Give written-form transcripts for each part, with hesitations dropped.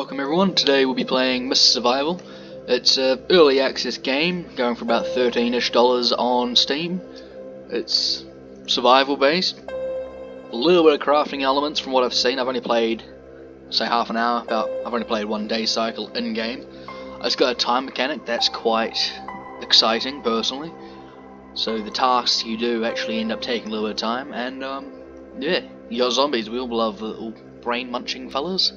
welcome everyone. Today we'll be playing Mist Survival. It's an early access game, going for about $13-ish on Steam. It's survival based. A little bit of crafting elements from what I've seen. I've only played, say, half an hour. I've only played 1 day cycle in game. It's got a time mechanic that's quite exciting personally. So the tasks you do actually end up taking a little bit of time, and yeah, you got zombies. We all love the little brain munching fellas.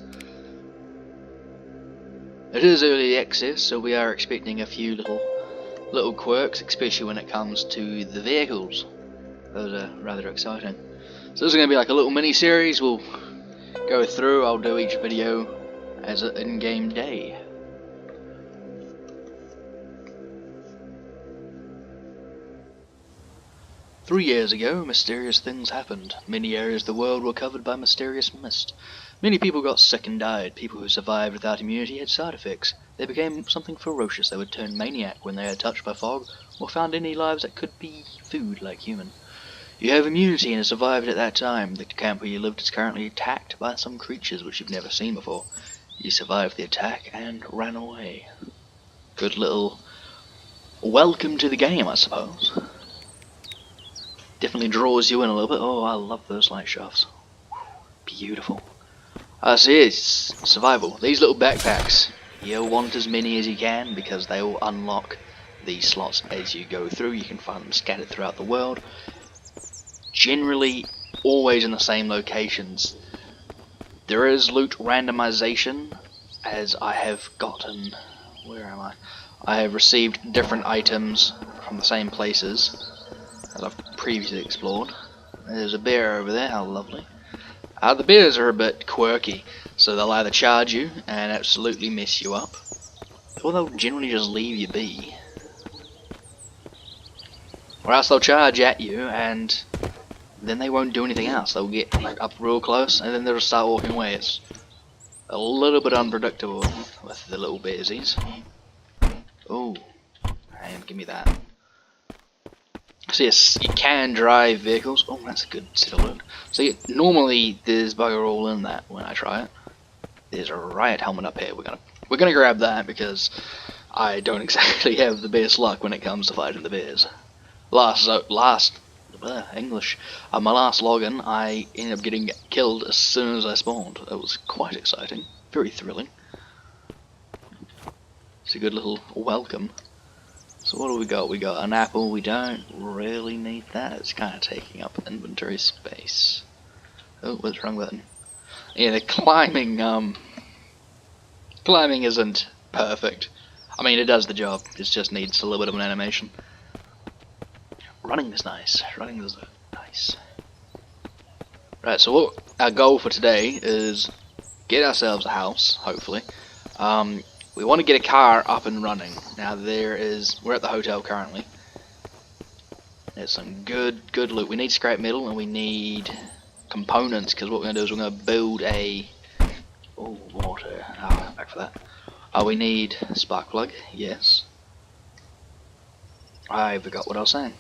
It is early access, so we are expecting a few little quirks, especially when it comes to the vehicles. Those are rather exciting. So this is going to be like a little mini series. We'll go through. I'll do each video as an in-game day. Three years ago, mysterious things happened. Many areas of the world were covered by mysterious mist. Many people got sick and died. People who survived without immunity had side effects. They became something ferocious. They would turn maniac when they are touched by fog, or found any lives that could be food like human. You have immunity and have survived at that time. The camp where you lived is currently attacked by some creatures which you've never seen before. You survived the attack and ran away. Good little welcome to the game, I suppose. Definitely draws you in a little bit. Oh, I love those light shafts. Beautiful. So it's survival. These little backpacks, you'll want as many as you can because they will unlock these slots as you go through. You can find them scattered throughout the world. Generally, always in the same locations. There is loot randomization, as I have gotten... Where am I? I have received different items from the same places as I've previously explored. There's a bear over there, how lovely. The bears are a bit quirky, so they'll either charge you and absolutely mess you up, or they'll generally just leave you be. Or else they'll charge at you and then they won't do anything else. They'll get up real close and then they'll start walking away. It's a little bit unpredictable with the little bearsies. Oh, and give me that. So yes, you can drive vehicles. Oh, that's a good set of loot. So normally there's bugger all in that when I try it. There's a riot helmet up here. We're gonna grab that because I don't exactly have the best luck when it comes to fighting the bears. My last login, I ended up getting killed as soon as I spawned. It was quite exciting, very thrilling. It's a good little welcome. So what do we got? We got an apple. We don't really need that. It's kind of taking up inventory space. Oh, what's the wrong button? Yeah, the climbing isn't perfect. I mean, it does the job. It just needs a little bit of an animation. Running is nice. Running is nice. Right, so what our goal for today is get ourselves a house, hopefully. We want to get a car up and running. Now we're at the hotel currently. There's some good loot. We need scrap metal and we need components, because what we're going to do is we're going to build a... Oh, water. Oh, back for that. We need a spark plug, yes. I forgot what I was saying.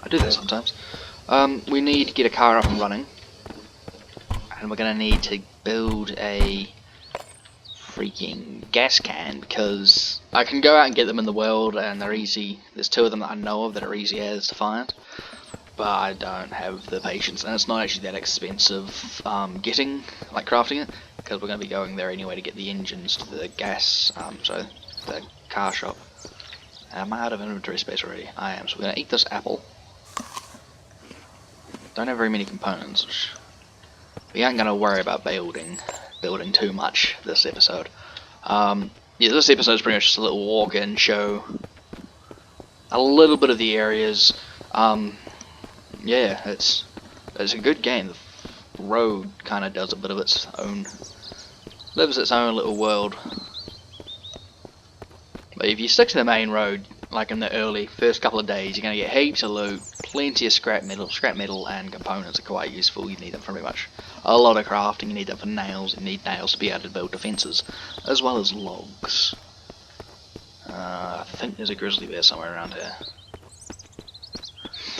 I do that sometimes. We need to get a car up and running. And we're going to need to build a freaking gas can, because I can go out and get them in the world and they're easy. There's 2 of them that I know of that are easy as to find, but I don't have the patience, and it's not actually that expensive crafting it, because we're going to be going there anyway to get the engines to the gas, so the car shop. Am I out of inventory space already? I am, so we're going to eat this apple. Don't have very many components, which we aren't going to worry about building too much this episode. Yeah, this episode is pretty much just a little walk-in show, a little bit of the areas. Yeah, it's a good game. The road kind of does a bit of its own, lives its own little world. But if you stick to the main road, like in the first couple of days, you're gonna get heaps of loot, plenty of scrap metal and components are quite useful. You need them for pretty much a lot of crafting. You need them for nails. You need nails to be able to build defences, as well as logs. I think there's a grizzly bear somewhere around here.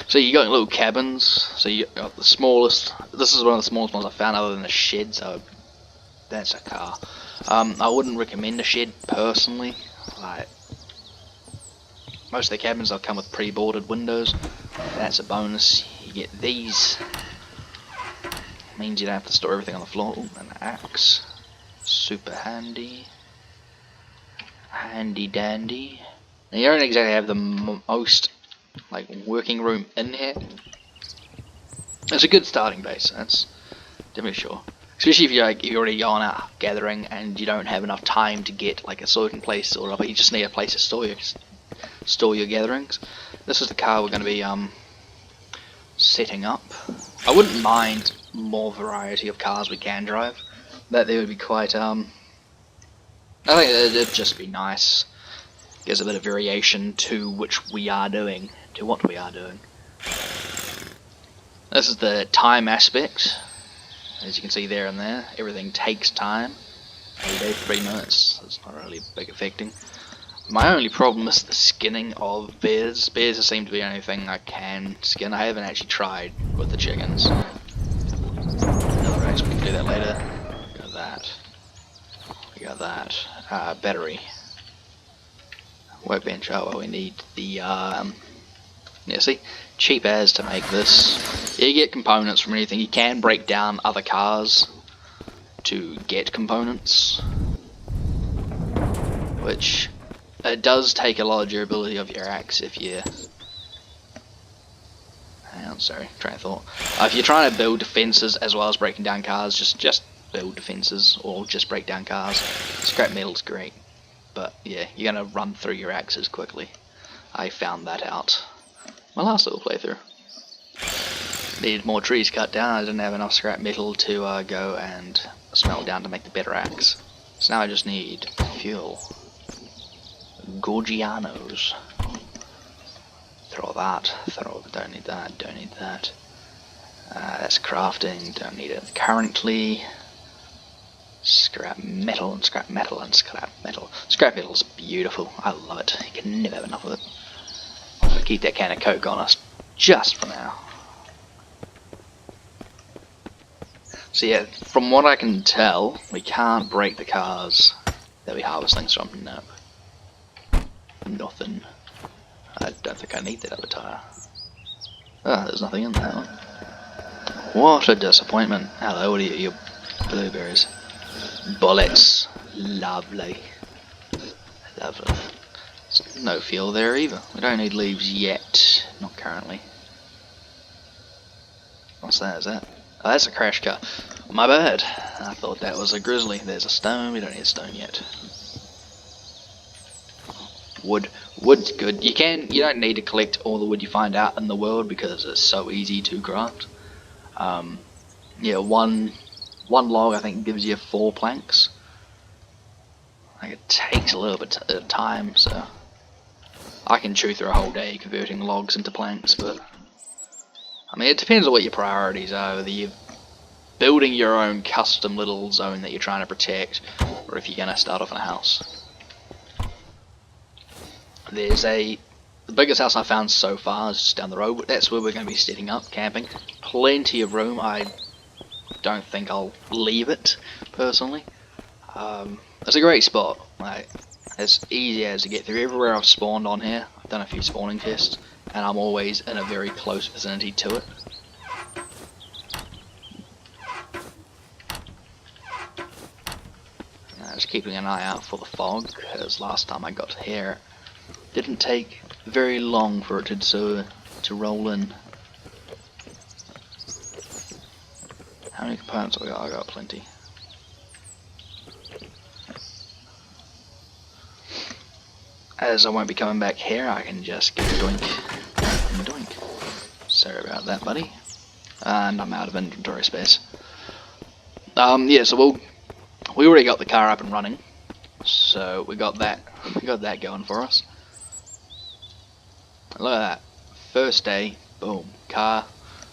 So you got little cabins. So you got the smallest. This is one of the smallest ones I found, other than the shed. So That's a car. I wouldn't recommend a shed personally. Like, most of the cabins will come with pre-boarded windows. That's a bonus. You get these. Means you don't have to store everything on the floor. Ooh, an axe. Super handy. Handy dandy. Now you don't exactly have the most like working room in here. It's a good starting base. That's definitely sure. Especially if you're already going out gathering and you don't have enough time to get like a certain place, or but you just need a place to store your gatherings. This is the car we're going to be setting up. I wouldn't mind more variety of cars we can drive. That they would be quite I think it'd just be nice. Gives a bit of variation to what we are doing. This is the time aspect. As you can see there and there, everything takes time. Every day 3 minutes. That's not really big affecting. My only problem is the skinning of bears. Bears seem to be the only thing I can skin. I haven't actually tried with the chickens. Another axe, we can do that later. We got that. We got that. Battery. Workbench. Oh well, we need the yeah, see, cheap as to make this. You get components from anything. You can break down other cars to get components, which it does take a lot of durability of your axe if you. Hang on, sorry, train of thought. If you're trying to build defenses as well as breaking down cars, just build defenses or just break down cars. Scrap metal's great. But yeah, you're going to run through your axes quickly. I found that out my last little playthrough. Needed more trees cut down. I didn't have enough scrap metal to go and smelt down to make the better axe. So now I just need fuel. Gorgianos. Throw that. Don't need that. Don't need that. That's crafting. Don't need it currently. Scrap metal and scrap metal and scrap metal. Scrap metal's beautiful. I love it. You can never have enough of it. I'm gonna keep that can of Coke on us just for now. So yeah, from what I can tell, we can't break the cars that we harvest things from. No. Nothing. I don't think I need that other tire. Ah, there's nothing in that one. What a disappointment. Hello, what are you? Your blueberries. Bullets. Lovely. Lovely. There's no fuel there either. We don't need leaves yet. Not currently. What's that? Is that? Oh, that's a crash car. My bad. I thought that was a grizzly. There's a stone. We don't need a stone yet. Wood. Wood's good. You don't need to collect all the wood you find out in the world because it's so easy to craft. Yeah, one log I think gives you 4 planks. Like it takes a little bit of time, so I can chew through a whole day converting logs into planks. But I mean, it depends on what your priorities are. Whether you're building your own custom little zone that you're trying to protect, or if you're gonna start off in a house. There's the biggest house I found so far is just down the road. That's where we're going to be setting up, camping. Plenty of room. I don't think I'll leave it, personally. It's a great spot. Like, as easy as to get through. Everywhere I've spawned on here, I've done a few spawning tests, and I'm always in a very close vicinity to it. Just keeping an eye out for the fog, because last time I got here, didn't take very long for it to roll in. How many components have I got? I got plenty. As I won't be coming back here, I can just get a doink and doink. Sorry about that, buddy. And I'm out of inventory space. Yeah, so we already got the car up and running, so we got that going for us. Look at that. First day, boom, car.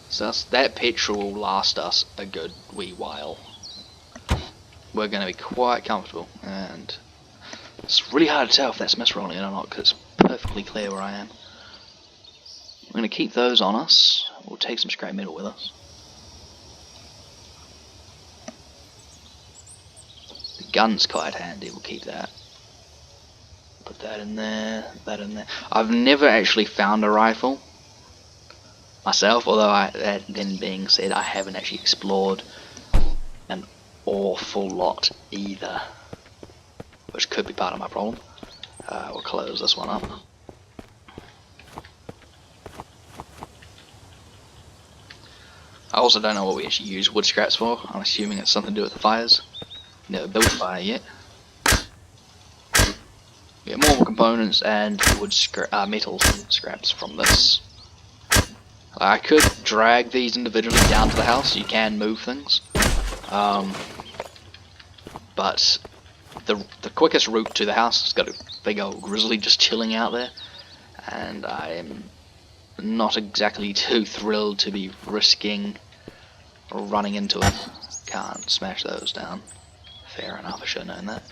So that petrol will last us a good wee while. We're going to be quite comfortable, and it's really hard to tell if that's misrolling or not, because it's perfectly clear where I am. We're going to keep those on us. We'll take some scrap metal with us. gun's quite handy. We'll keep that. Put that in there. That in there. I've never actually found a rifle myself, although that then being said, I haven't actually explored an awful lot either, which could be part of my problem. We'll close this one up. I also don't know what we actually use wood scraps for. I'm assuming it's something to do with the fires. Never built a fire yet. Get more components and metal scraps from this. I could drag these individually down to the house. You can move things, but the quickest route to the house has got a big old grizzly just chilling out there, and I am not exactly too thrilled to be risking running into it. Can't smash those down. Fair enough, I should have known that.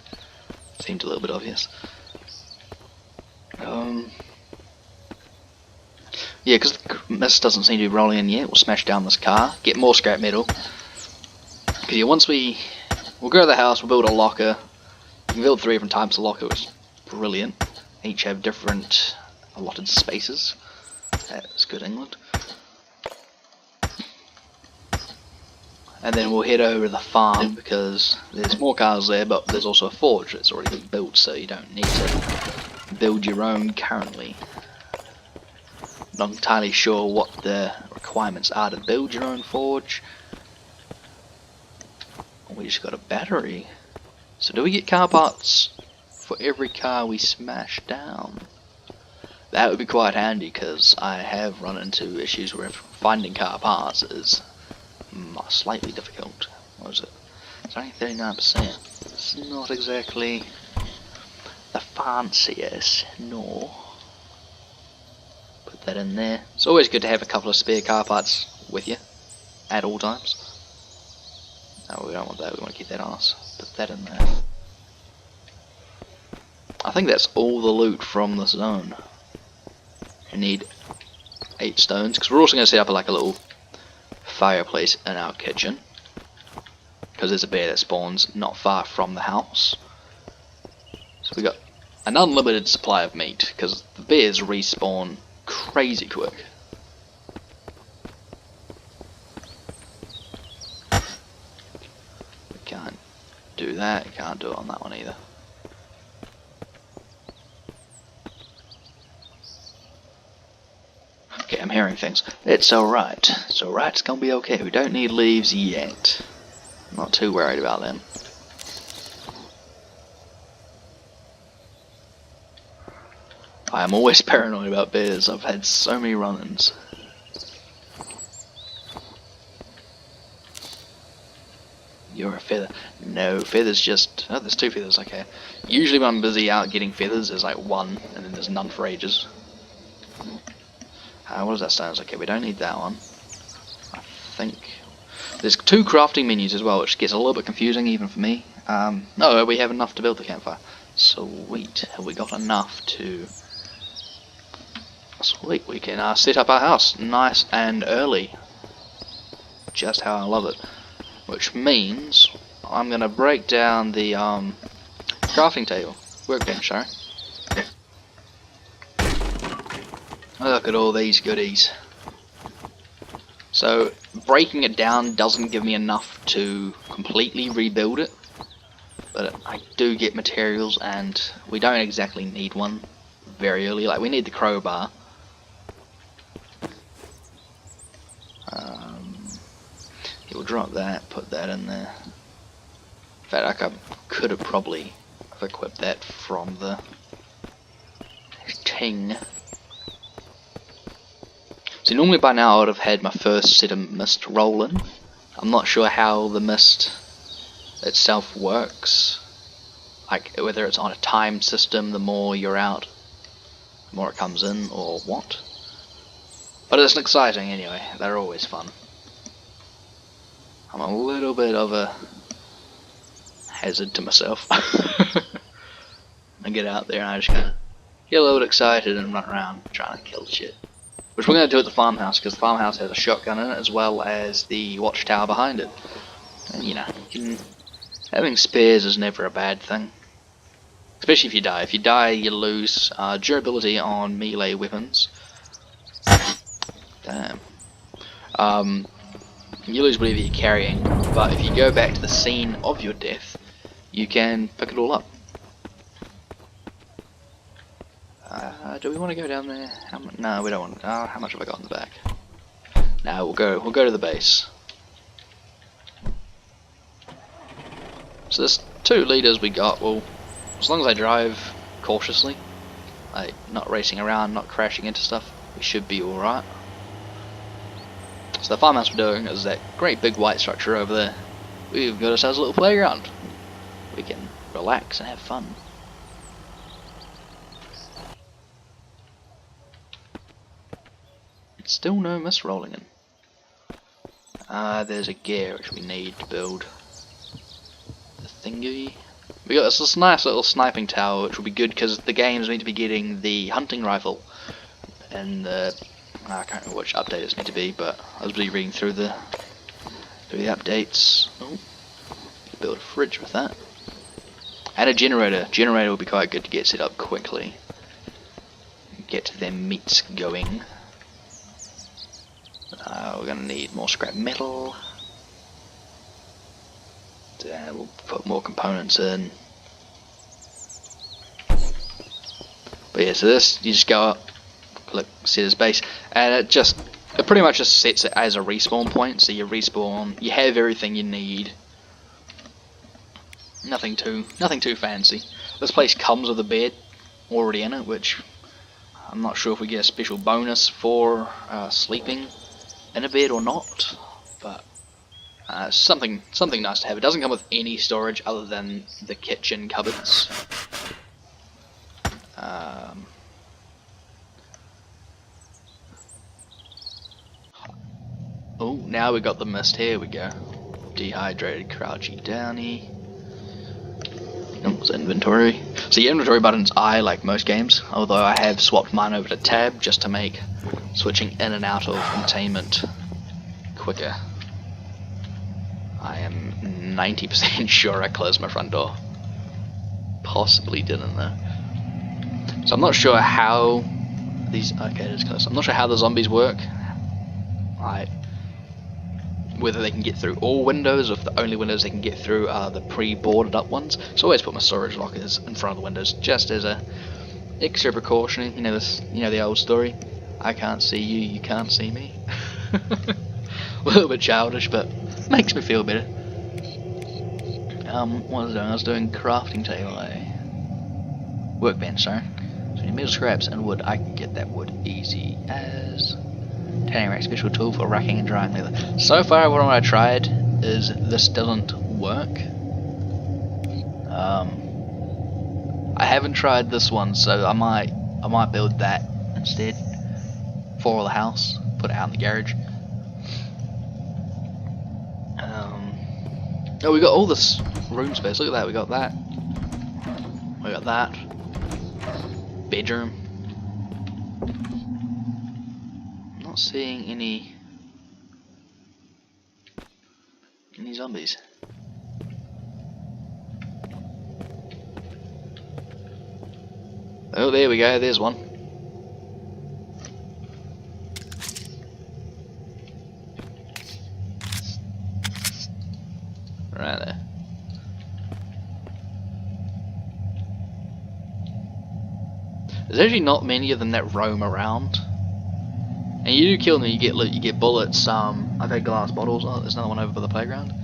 Seemed a little bit obvious. Yeah, because the mist doesn't seem to be rolling in yet. We'll smash down this car, get more scrap metal. Because yeah, we'll go to the house, we'll build a locker. You can build 3 different types of locker, which is brilliant. Each have different allotted spaces. That's good, England. And then we'll head over to the farm because there's more cars there, but there's also a forge that's already been built, so you don't need to build your own currently. Not entirely sure what the requirements are to build your own forge. We just got a battery. So do we get car parts for every car we smash down? That would be quite handy, because I have run into issues where finding car parts is slightly difficult. What is it? It's only 39%. It's not exactly the fanciest, no. Put that in there. It's always good to have a couple of spare car parts with you at all times. No, we don't want that, we want to keep that on us. Put that in there. I think that's all the loot from the zone. We need 8 stones, because we're also going to set up like a little fireplace in our kitchen, because there's a bear that spawns not far from the house. So we got an unlimited supply of meat, because the bears respawn crazy quick. We can't do that, you can't do it on that one either. Okay, I'm hearing things. It's alright. It's alright, it's gonna be okay. We don't need leaves yet. I'm not too worried about them. I am always paranoid about bears. I've had so many run-ins. You're a feather. No, feathers just... Oh, there's 2 feathers, okay. Usually when I'm busy out getting feathers, there's like 1, and then there's none for ages. What does that stand? Okay, we don't need that one. I think there's 2 crafting menus as well, which gets a little bit confusing even for me. No, we have enough to build the campfire. Sweet. Have we got enough to... Sweet, we can set up our house nice and early. Just how I love it. Which means I'm going to break down the crafting table. Workbench, sorry. Look at all these goodies. So breaking it down doesn't give me enough to completely rebuild it, but I do get materials, and we don't exactly need one very early. Like, we need the crowbar. We'll drop that, put that in there. In fact, I could have probably equipped that from the ting. So normally by now I would have had my first set of mist rolling. I'm not sure how the mist itself works, like whether it's on a time system, the more you're out, the more it comes in, or what. But it's exciting anyway, they're always fun. I'm a little bit of a hazard to myself. I get out there and I just kind of get a little bit excited and run around trying to kill shit. Which we're going to do at the farmhouse, because the farmhouse has a shotgun in it, as well as the watchtower behind it. And you know, you can Having spares is never a bad thing. Especially if you die. If you die, you lose durability on melee weapons. Damn. You lose whatever you're carrying, but if you go back to the scene of your death, you can pick it all up. Do we want to go down there? No, we don't want. How much have I got in the back? No, we'll go to the base. So there's 2 leaders we got. Well, as long as I drive cautiously, like not racing around, not crashing into stuff, we should be all right. So the farmhouse we're doing is that great big white structure over there. We've got ourselves a little playground. We can relax and have fun. It's still no mist rolling in. There's a gear which we need to build. The thingy. We got this nice little sniping tower, which will be good because the game's meant to be getting the hunting rifle and the I can't remember which update need to be, but I was really reading through the updates. Oh, build a fridge with that, and a generator. Generator will be quite good to get set up quickly. Get them meats going. We're gonna need more scrap metal. We'll put more components in. But yeah, so this you just go up. Click set as base, and it pretty much just sets it as a respawn point. So you respawn, you have everything you need. Nothing too fancy. This place comes with a bed already in it, which I'm not sure if we get a special bonus for sleeping in a bed or not. But something nice to have. It doesn't come with any storage other than the kitchen cupboards. Oh, now we got the mist. Here we go. Dehydrated crouchy downy. It's inventory. So your inventory button's I like most games, although I have swapped mine over to tab just to make switching in and out of containment quicker. I am 90% sure I closed my front door. Possibly didn't though. So I'm not sure how these. Okay, it is close. I'm not sure how the zombies work. Whether they can get through all windows, or if the only windows they can get through are the pre-boarded up ones. So I always put my storage lockers in front of the windows, just as a extra precaution. You know the old story. I can't see you, you can't see me. A little bit childish, but makes me feel better. What was I doing? I was doing crafting table, workbench, sorry. So you need metal scraps and wood. I can get that wood easy as. Tanning rack, special tool for racking and drying leather. So far, what I tried is this doesn't work. I haven't tried this one, so I might build that instead for the house. Put it out in the garage. Oh, we got all this room space. Look at that. We got that. We got that. Bedroom. Seeing any zombies. Oh, there we go, there's one. Right there. There's actually not many of them that roam around. And you do kill them, you get loot, you get bullets. I've had glass bottles. Oh, there's another one over by the playground.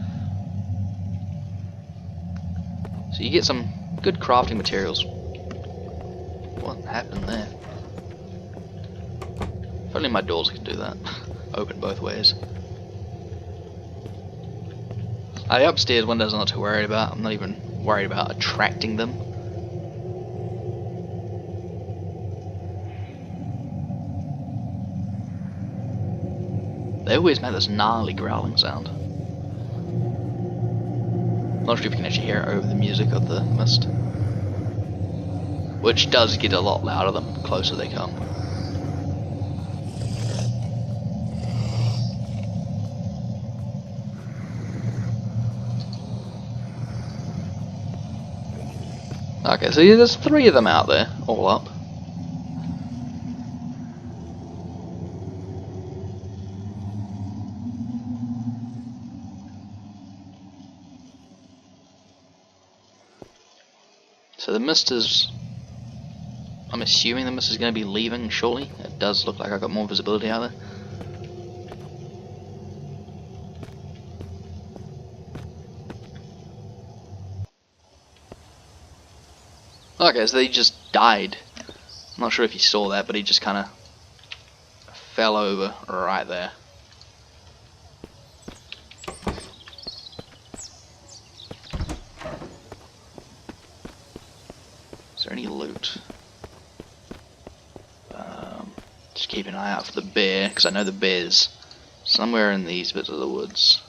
So you get some good crafting materials. What happened there? If only my doors could do that. Open both ways. The upstairs windows I'm not too worried about. I'm not even worried about attracting them. They always make this gnarly growling sound. I'm not sure if you can actually hear it over the music of the mist. Which does get a lot louder the closer they come. Okay, so there's 3 of them out there, all up. So the mist is... I'm assuming the mist is going to be leaving shortly. It does look like I've got more visibility out there. Okay, so they just died. I'm not sure if you saw that, but he just kind of fell over right there. Is there any loot? Just keep an eye out for the bear, because I know the bear's somewhere in these bits of the woods.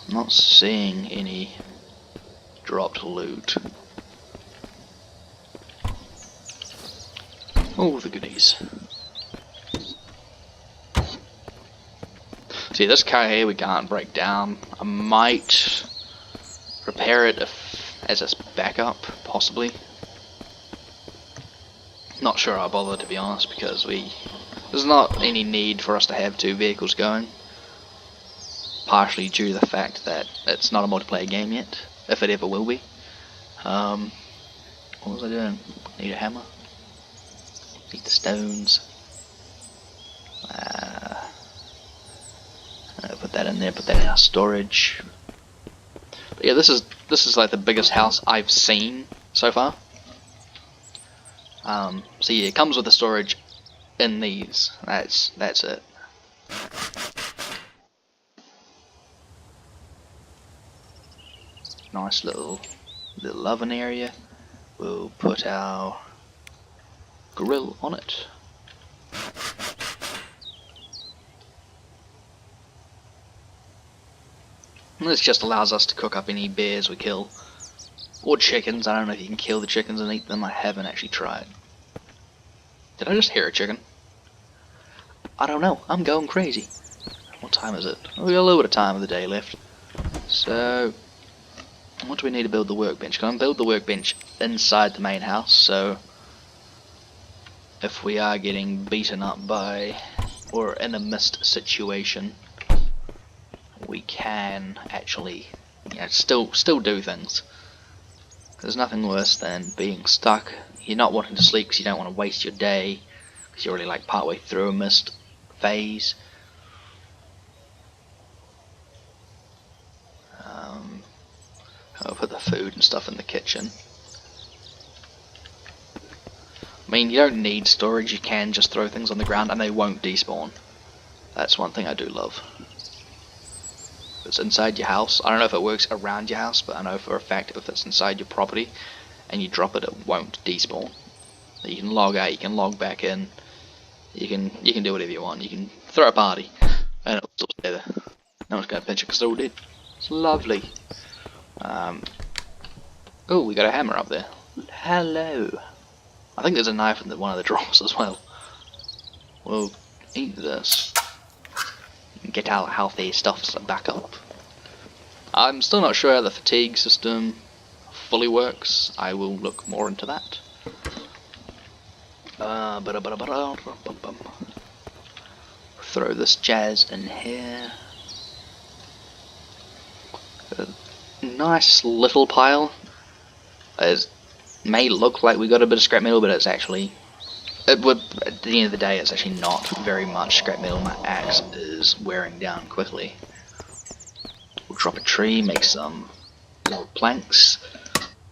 I'm not seeing any dropped loot. Oh, the goodies. See, this car here we can't break down. I might repair it as a backup, possibly. Not sure I'll bother, to be honest, because there's not any need for us to have 2 vehicles going. Partially due to the fact that it's not a multiplayer game yet, if it ever will be. What was I doing? Need a hammer? Need the stones. Put that in there, put that in our storage. But yeah, this is like the biggest house I've seen so far. So yeah, it comes with the storage in these. That's it. Nice little oven area. We'll put our grill on it. And this just allows us to cook up any bears we kill. Or chickens. I don't know if you can kill the chickens and eat them. I haven't actually tried. Did I just hear a chicken? I don't know. I'm going crazy. What time is it? We got a little bit of time of the day left. So, what do we need to build the workbench? Can I build the workbench inside the main house? So, if we are getting beaten up by, or in a mist situation, we can actually, still do things. There's nothing worse than being stuck. You're not wanting to sleep because you don't want to waste your day, because you're already like partway through a mist phase. I'll put the food and stuff in the kitchen. I mean, you don't need storage, you can just throw things on the ground and they won't despawn. That's one thing I do love. If it's inside your house, I don't know if it works around your house, but I know for a fact if it's inside your property and you drop it, it won't despawn. You can log out, you can log back in, you can do whatever you want. You can throw a party and it'll still stay there. No one's gonna pinch it because they're all dead. It's lovely. Oh, we got a hammer up there. Hello. I think there's a knife in one of the drawers as well. We'll eat this. Get our healthy stuffs back up. I'm still not sure how the fatigue system fully works. I will look more into that. Throw this jazz in here. A nice little pile. It may look like we got a bit of scrap metal, but it's actually, at the end of the day, it's actually not very much scrap metal. My axe is wearing down quickly. We'll drop a tree, make some little planks,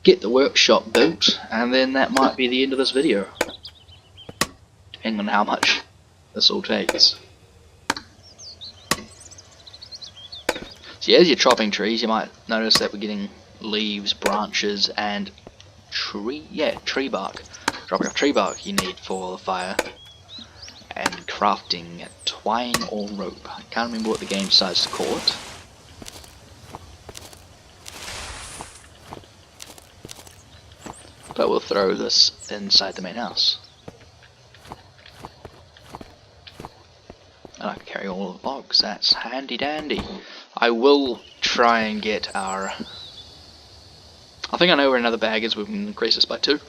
get the workshop built, and then that might be the end of this video, depending on how much this all takes. So yeah, as you're chopping trees, you might notice that we're getting leaves, branches, and tree bark. Dropping off tree bark you need for the fire, and crafting twine or rope. I can't remember what the game decides to call it. But we'll throw this inside the main house. And I can carry all the logs, that's handy dandy. I will try and get our... I think I know where another bag is. We can increase this by 2.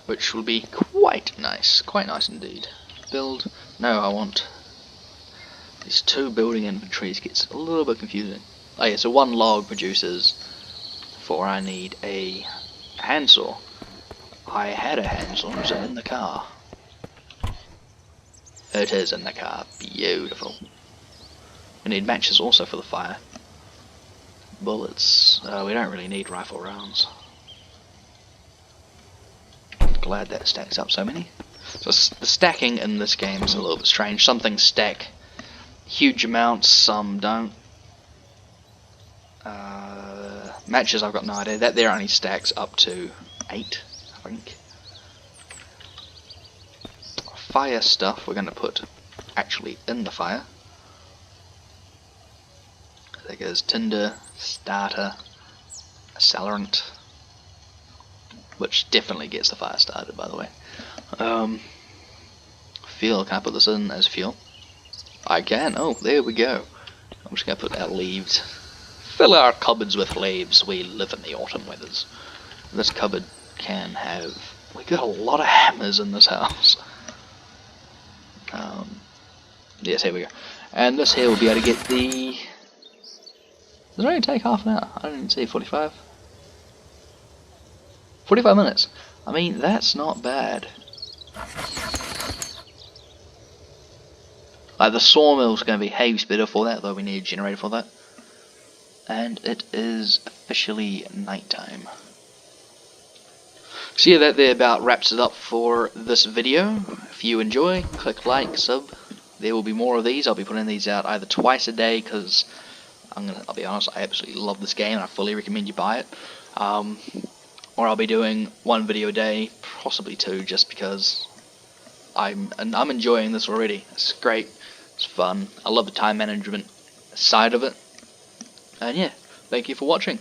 Which will be quite nice. Quite nice indeed. Build. No, I want... These 2 building inventories gets a little bit confusing. Oh yeah, so 1 log produces 4. I need a handsaw. I had a handsaw. Was it in the car? It is in the car. Beautiful. We need matches also for the fire. Bullets. We don't really need rifle rounds. Glad that stacks up so many. So the stacking in this game is a little bit strange. Some things stack huge amounts, some don't. Matches, I've got no idea. That there only stacks up to 8, I think. Fire stuff we're going to put actually in the fire. There goes tinder, starter, accelerant, which definitely gets the fire started, by the way. Fuel, can I put this in as fuel? I can. Oh, there we go. I'm just going to put our leaves. Fill our cupboards with leaves. We live in the autumn weathers. This cupboard can have... We got a lot of hammers in this house. Yes, here we go. And this here will be able to get the... Does it only take half an hour? I didn't even see 45. 45 minutes. I mean, that's not bad. Like, the sawmill's going to be heaps better for that, though we need a generator for that. And it is officially nighttime. So yeah, that there about wraps it up for this video. If you enjoy, click like, sub. There will be more of these. I'll be putting these out either twice a day, because I'll be honest, I absolutely love this game and I fully recommend you buy it. Or I'll be doing 1 video a day, possibly 2, just because I'm enjoying this already. It's great. It's fun. I love the time management side of it. And yeah, thank you for watching.